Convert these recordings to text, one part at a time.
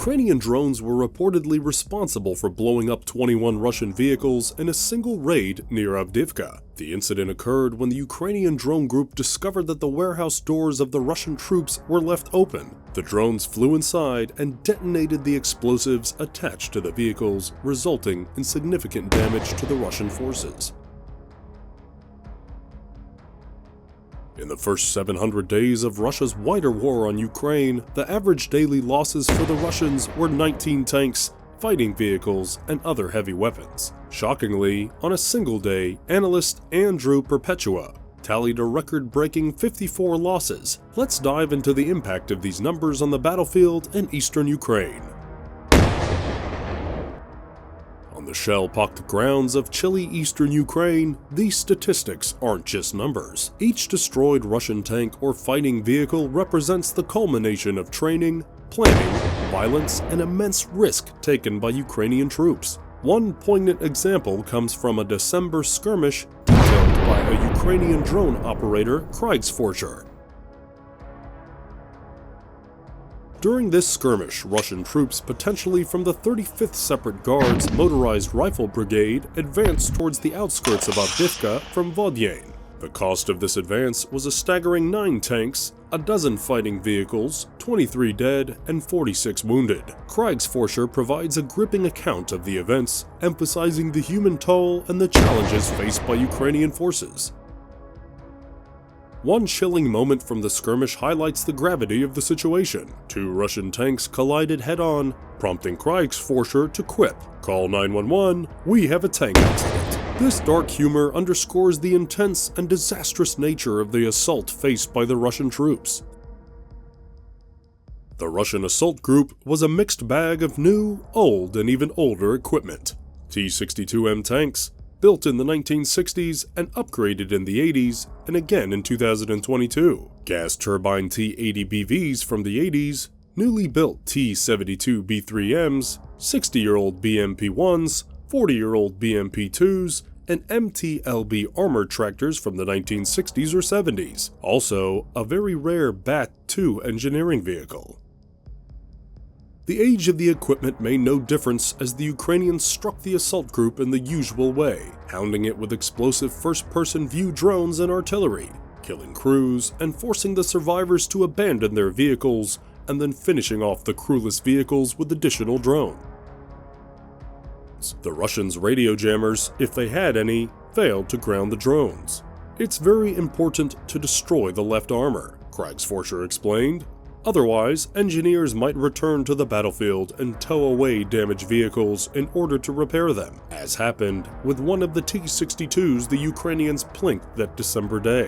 Ukrainian drones were reportedly responsible for blowing up 21 Russian vehicles in a single raid near Avdiivka. The incident occurred when the Ukrainian drone group discovered that the warehouse doors of the Russian troops were left open. The drones flew inside and detonated the explosives attached to the vehicles, resulting in significant damage to the Russian forces. In the first 700 days of Russia's wider war on Ukraine, the average daily losses for the Russians were 19 tanks, fighting vehicles, and other heavy weapons. Shockingly, on a single day, analyst Andrew Perpetua tallied a record-breaking 54 losses. Let's dive into the impact of these numbers on the battlefield in eastern Ukraine. On the shell-pocked grounds of chilly eastern Ukraine, these statistics aren't just numbers. Each destroyed Russian tank or fighting vehicle represents the culmination of training, planning, violence, and immense risk taken by Ukrainian troops. One poignant example comes from a December skirmish detailed by a Ukrainian drone operator, Kriegsforscher. During this skirmish, Russian troops, potentially from the 35th Separate Guards Motorized Rifle Brigade, advanced towards the outskirts of Avdiivka from Vodyan. The cost of this advance was a staggering 9 tanks, a dozen fighting vehicles, 23 dead, and 46 wounded. Kriegsforscher provides a gripping account of the events, emphasizing the human toll and the challenges faced by Ukrainian forces. One chilling moment from the skirmish highlights the gravity of the situation. 2 Russian tanks collided head-on, prompting Kriegsforscher to quip, "Call 911, we have a tank accident." This dark humor underscores the intense and disastrous nature of the assault faced by the Russian troops. The Russian assault group was a mixed bag of new, old, and even older equipment. T-62M tanks, built in the 1960s and upgraded in the 80s and again in 2022. Gas turbine T-80BVs from the 80s, newly built T-72B3Ms, 60-year-old BMP-1s, 40-year-old BMP-2s, and MTLB armored tractors from the 1960s or 70s. Also, a very rare Bat-2 engineering vehicle. The age of the equipment made no difference as the Ukrainians struck the assault group in the usual way, hounding it with explosive first-person view drones and artillery, killing crews and forcing the survivors to abandon their vehicles, and then finishing off the crewless vehicles with additional drones. The Russians' radio jammers, if they had any, failed to ground the drones. "It's very important to destroy the left armor," Kriegsforscher explained. "Otherwise, engineers might return to the battlefield and tow away damaged vehicles in order to repair them, as happened with one of the T-62s the Ukrainians plinked that December day.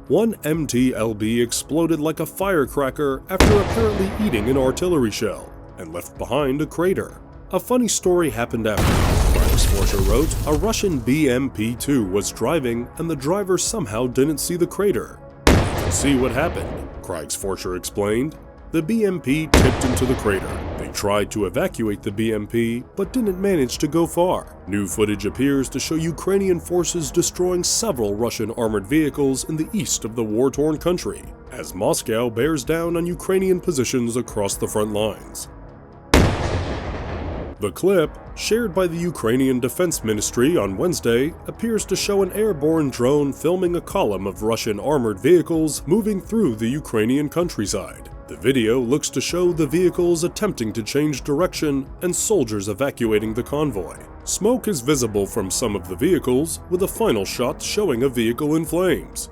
One MTLB exploded like a firecracker after apparently eating an artillery shell, and left behind a crater. A funny story happened after. Kriegsforscher wrote, "A Russian BMP-2 was driving and the driver somehow didn't see the crater. See what happened," Kriegsforscher explained. "The BMP tipped into the crater. They tried to evacuate the BMP, but didn't manage to go far." New footage appears to show Ukrainian forces destroying several Russian armored vehicles in the east of the war-torn country, as Moscow bears down on Ukrainian positions across the front lines. The clip, shared by the Ukrainian Defense Ministry on Wednesday, appears to show an airborne drone filming a column of Russian armored vehicles moving through the Ukrainian countryside. The video looks to show the vehicles attempting to change direction and soldiers evacuating the convoy. Smoke is visible from some of the vehicles, with a final shot showing a vehicle in flames.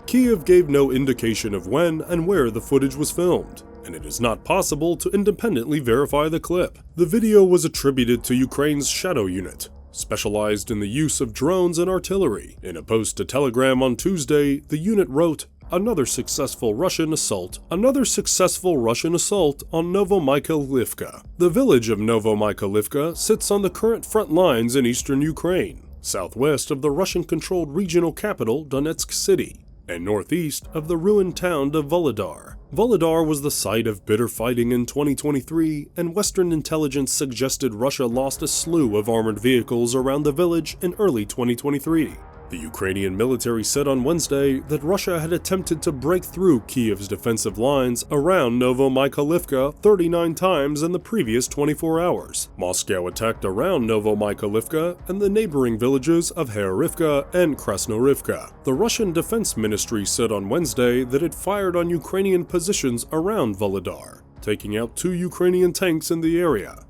Kyiv gave no indication of when and where the footage was filmed, and it is not possible to independently verify the clip. The video was attributed to Ukraine's Shadow Unit, specialized in the use of drones and artillery. In a post to Telegram on Tuesday, the unit wrote, Another successful Russian assault on Novomykolivka. The village of Novomykolivka sits on the current front lines in eastern Ukraine, southwest of the Russian-controlled regional capital Donetsk City, and northeast of the ruined town of Volodar. Volodar was the site of bitter fighting in 2023, and Western intelligence suggested Russia lost a slew of armored vehicles around the village in early 2023. The Ukrainian military said on Wednesday that Russia had attempted to break through Kiev's defensive lines around Novomykhailivka 39 times in the previous 24 hours. Moscow attacked around Novomykhailivka and the neighboring villages of Horrifying and Krasnorivka. The Russian Defense Ministry said on Wednesday that it fired on Ukrainian positions around Volodar, taking out 2 Ukrainian tanks in the area.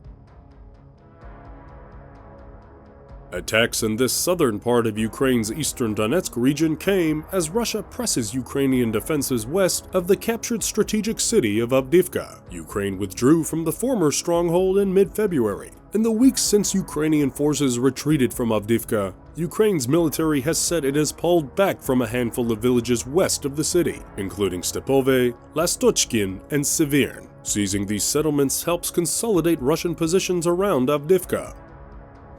Attacks in this southern part of Ukraine's eastern Donetsk region came as Russia presses Ukrainian defenses west of the captured strategic city of Avdiivka. Ukraine withdrew from the former stronghold in mid-February. In the weeks since Ukrainian forces retreated from Avdiivka, Ukraine's military has said it has pulled back from a handful of villages west of the city, including Stepove, Lastochkin, and Sevirn. Seizing these settlements helps consolidate Russian positions around Avdiivka.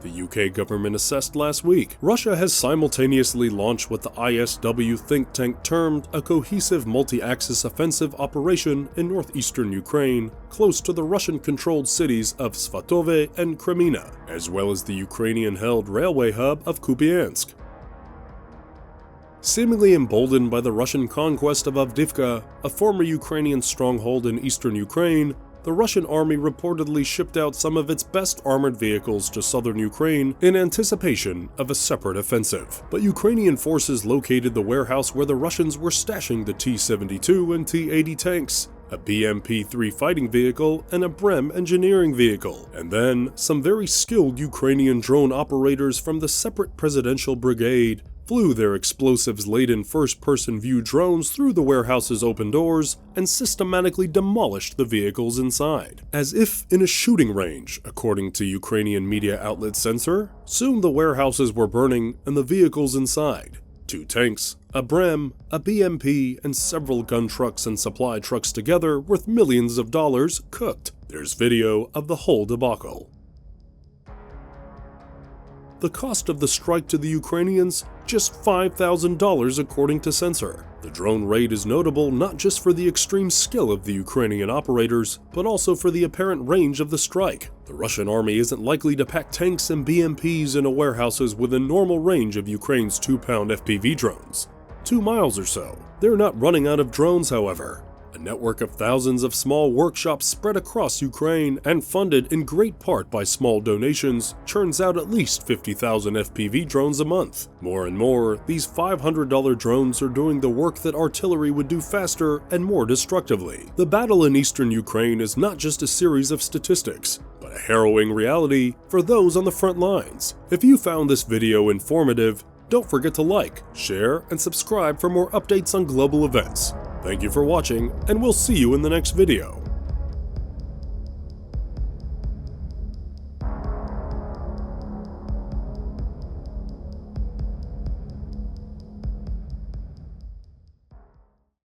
The UK government assessed last week, Russia has simultaneously launched what the ISW think tank termed a cohesive multi-axis offensive operation in northeastern Ukraine, close to the Russian-controlled cities of Svatove and Kreminna, as well as the Ukrainian-held railway hub of Kupiansk. Seemingly emboldened by the Russian conquest of Avdiivka, a former Ukrainian stronghold in eastern Ukraine, the Russian army reportedly shipped out some of its best armored vehicles to southern Ukraine in anticipation of a separate offensive. But Ukrainian forces located the warehouse where the Russians were stashing the T-72 and T-80 tanks, a BMP-3 fighting vehicle, and a Brem engineering vehicle. And then, some very skilled Ukrainian drone operators from the separate presidential brigade flew their explosives-laden first-person view drones through the warehouse's open doors and systematically demolished the vehicles inside. As if in a shooting range, according to Ukrainian media outlet Censor, soon the warehouses were burning and the vehicles inside. 2 tanks, a Brem, a BMP, and several gun trucks and supply trucks together worth millions of dollars cooked. There's video of the whole debacle. The cost of the strike to the Ukrainians? Just $5,000 according to Censor. The drone raid is notable not just for the extreme skill of the Ukrainian operators, but also for the apparent range of the strike. The Russian army isn't likely to pack tanks and BMPs into warehouses within normal range of Ukraine's 2-pound FPV drones. 2 miles or so. They're not running out of drones, however. A network of thousands of small workshops spread across Ukraine and funded in great part by small donations churns out at least 50,000 FPV drones a month. More and more, these $500 drones are doing the work that artillery would do faster and more destructively. The battle in eastern Ukraine is not just a series of statistics, but a harrowing reality for those on the front lines. If you found this video informative, don't forget to like, share, and subscribe for more updates on global events. Thank you for watching, and we'll see you in the next video.